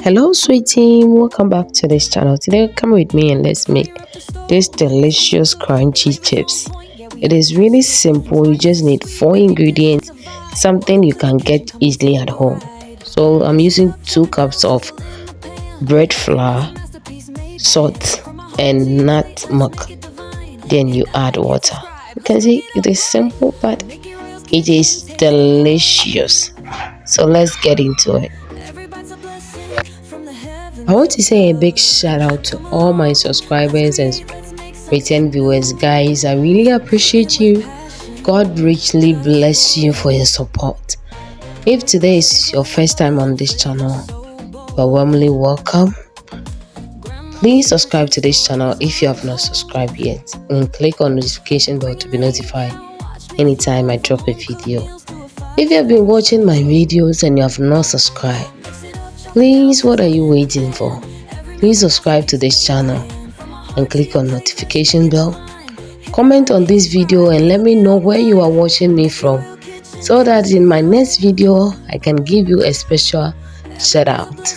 Hello, sweet team. Welcome back to this channel. Today, come with me and let's make this delicious crunchy chips. It is really simple. You just need 4 ingredients, something you can get easily at home. So I'm using 2 cups of bread flour, salt, and nutmeg. Then you add water. You can see it is simple, but it is delicious. So let's get into it. I want to say a big shout out to all my subscribers and return viewers, guys. I really appreciate you. God richly bless you for your support. If today is your first time on this channel, you are warmly welcome. Please subscribe to this channel if you have not subscribed yet, and click on notification bell to be notified anytime I drop a video. If you have been watching my videos and you have not subscribed, please, what are you waiting for? Please subscribe to this channel and click on notification bell. Comment on this video and let me know where you are watching me from, so that in my next video I can give you a special shout out.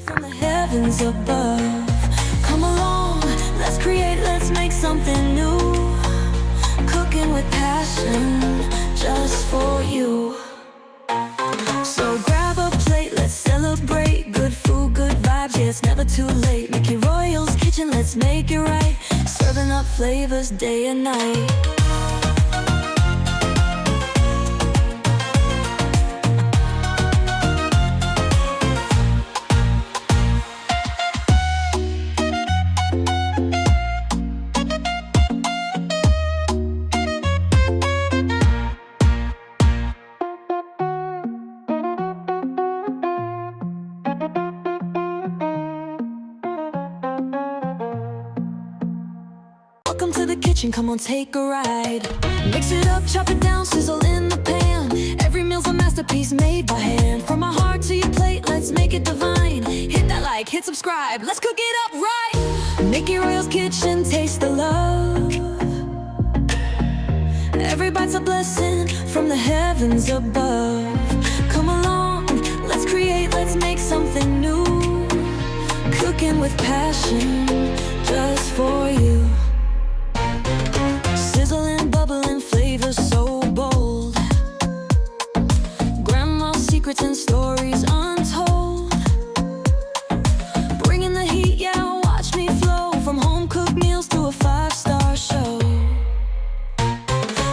From the heavens above, come along, let's create, let's make something new. Cooking with passion, just for you. So grab a plate, let's celebrate. Good food, good vibes, yeah, it's never too late. Make it Royal's Kitchen, let's make it right. Serving up flavors day and night. Welcome to the kitchen, come on, take a ride. Mix it up, chop it down, sizzle in the pan. Every meal's a masterpiece made by hand. From my heart to your plate, let's make it divine. Hit that like, hit subscribe, let's cook it up right. Mickey Royal's Kitchen, taste the love. Every bite's a blessing from the heavens above. Come along, let's create, let's make something new. Cooking with passion, just for you. Sizzling, bubbling, flavors so bold. Grandma's secrets and stories untold. Bringing the heat, yeah, watch me flow. From home-cooked meals to a 5-star show.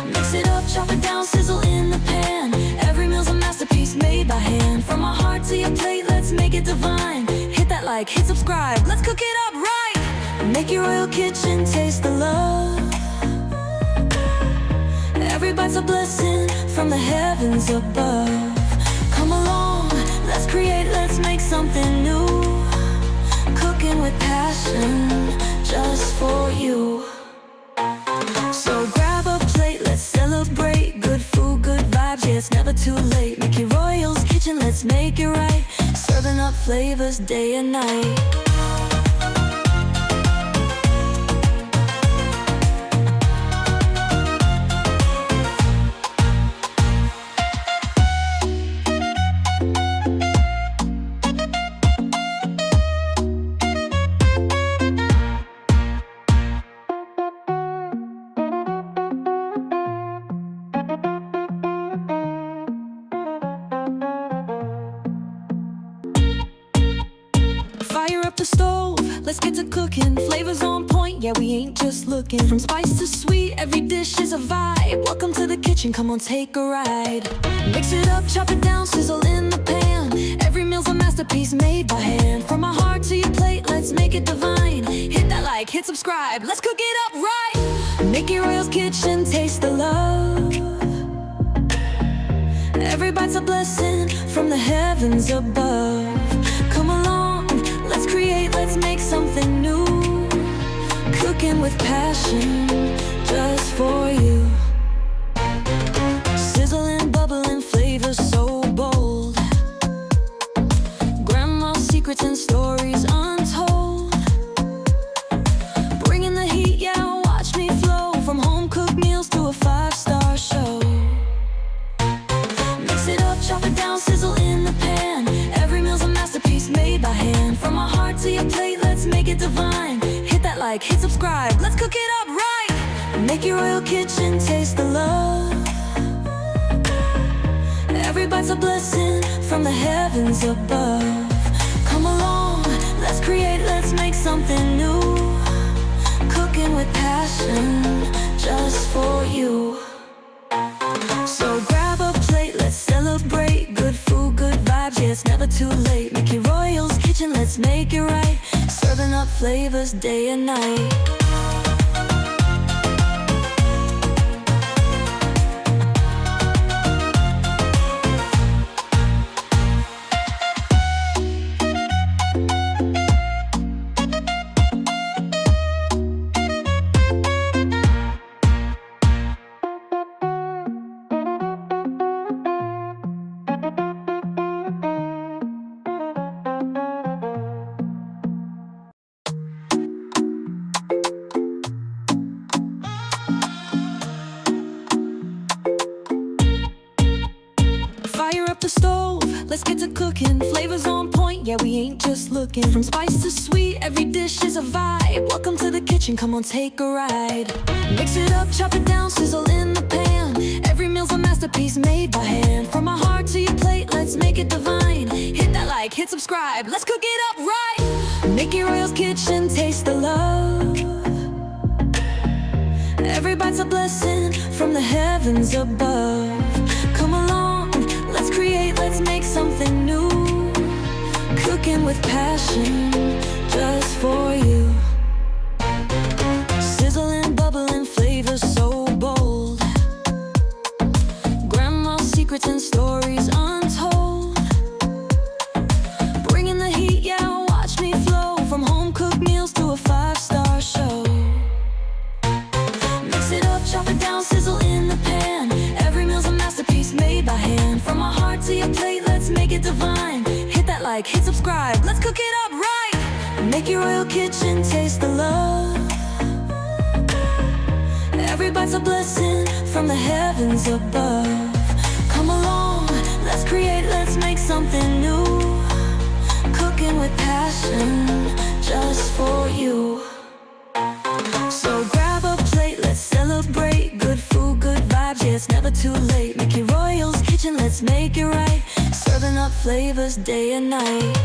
Mix it up, chop it down, sizzle in the pan. Every meal's a masterpiece made by hand. From my heart to your plate, let's make it divine. Hit that like, hit subscribe, let's cook it up right. Make your Royal Kitchen, taste the love. Every bite's a blessing from the heavens above. Come along, let's create, let's make something new. Cooking with passion, just for you. So grab a plate, let's celebrate. Good food, good vibes, yeah, it's never too late. Make it Royal's Kitchen, let's make it right. Serving up flavors day and night. Fire up the stove, let's get to cooking. Flavors on point, yeah, we ain't just looking. From spice to sweet, every dish is a vibe. Welcome to the kitchen, come on, take a ride. Mix it up, chop it down, sizzle in the pan. Every meal's a masterpiece made by hand. From my heart to your plate, let's make it divine. Hit that like, hit subscribe, let's cook it up right. Mickey Royal's Kitchen, taste the love. Every bite's a blessing from the heavens above. Come along, let's create, let's make something new. Cooking with passion, just for you. Sizzling, bubbling, flavors so bold. Grandma's secrets and stories untold. Bringing the heat, yeah, watch me flow. From home-cooked meals to a 5-star show. Mix it up, chop it down, divine. Hit that like, hit subscribe, let's cook it up right. Make your royal kitchen taste the love. Every bite's a blessing from the heavens above. Come along, let's create, let's make something new. Cooking with passion, just for you. So grab a plate, let's celebrate. Good food, good vibes, yeah, it's never too late. Mickey Royal's kitchen, let's make it right. Serving up flavors day and night. Fire up the stove, let's get to cooking. Flavors on point, yeah, we ain't just looking. From spice to sweet, every dish is a vibe. Welcome to the kitchen, come on, take a ride. Mix it up, chop it down, sizzle in the pan. Every meal's a masterpiece made by hand. From my heart to your plate, let's make it divine. Hit that like, hit subscribe, let's cook it up right. Mickey Royal's kitchen, taste the love. Every bite's a blessing from the heavens above. Come along, let's create, let's make something new. Cooking with passion, just for you. Sizzling, bubbling, flavors so bold. Grandma's secrets and stories untold. Bringing the heat, yeah, watch me flow. From home-cooked meals to a 5-star show. Mix it up, chop it down, sizzle in the pan. Every meal's a masterpiece made by hand. From my heart to your plate, let's make it divine. Hit that like, hit subscribe, let's cook it up right. Make your royal kitchen taste the love. Every bite's a blessing from the heavens above. Come along, let's create, let's make something new. Cooking with passion, just for you. So grab a plate, let's celebrate. Good food, good vibes, yeah, it's never too late. Mickey Royal's kitchen, let's make it right. Serving up flavors day and night.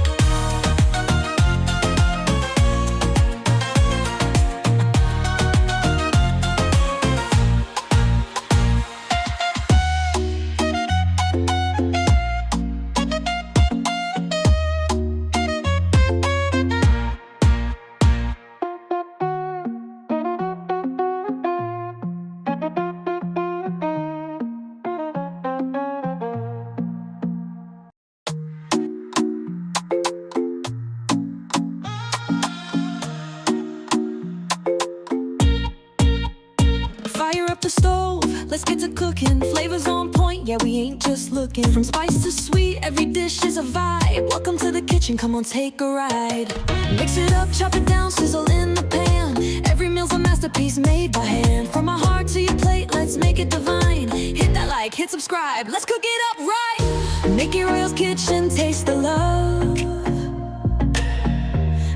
Fire up the stove, let's get to cooking. Flavors on point, yeah, we ain't just looking. From spice to sweet, every dish is a vibe. Welcome to the kitchen, come on, take a ride. Mix it up, chop it down, sizzle in the pan. Every meal's a masterpiece made by hand. From my heart to your plate, let's make it divine. Hit that like, hit subscribe, let's cook it up right. Mickey Royal's kitchen, taste the love.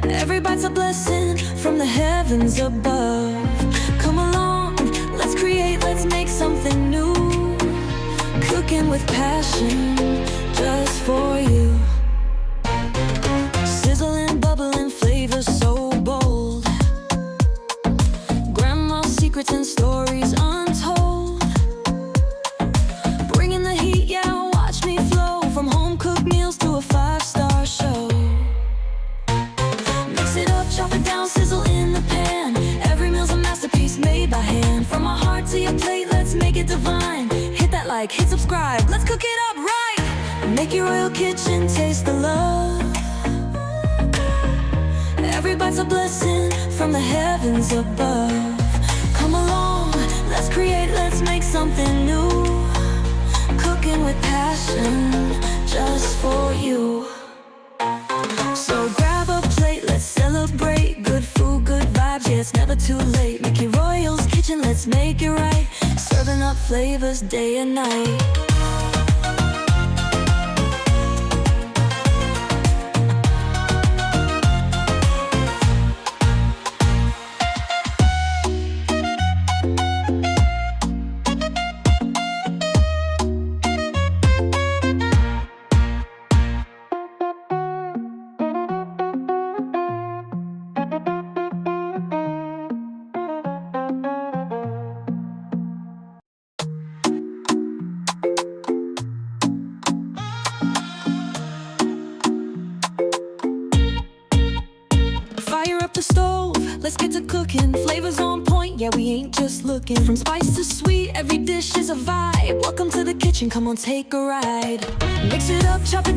Every bite's a blessing from the heavens above. Come along, let's create, let's make something new. Cooking with passion, just for you. Sizzling, bubbling, flavors so bold. Grandma's secrets and stories untold. Bringing the heat, yeah, watch me flow. From home-cooked meals to a 5-star show. Mix it up, chop it down, sizzle in the pan. Every meal's a masterpiece made by hand. From my heart to your plate, let's make it divine. Hit that like, hit subscribe, let's cook it up right. Make your royal kitchen taste the love. Every bite's a blessing from the heavens above. Come along, let's create, let's make something new. Cooking with passion, just for you. So grab a plate, let's celebrate. Good food, good vibes, yeah, it's never too late. Mickey Royal's kitchen, let's make it right. Serving up flavors day and night. Fire up the stove, let's get to cooking. Flavors on point, yeah, we ain't just looking. From spice to sweet, every dish is a vibe. Welcome to the kitchen, come on, take a ride. Mix it up, chop it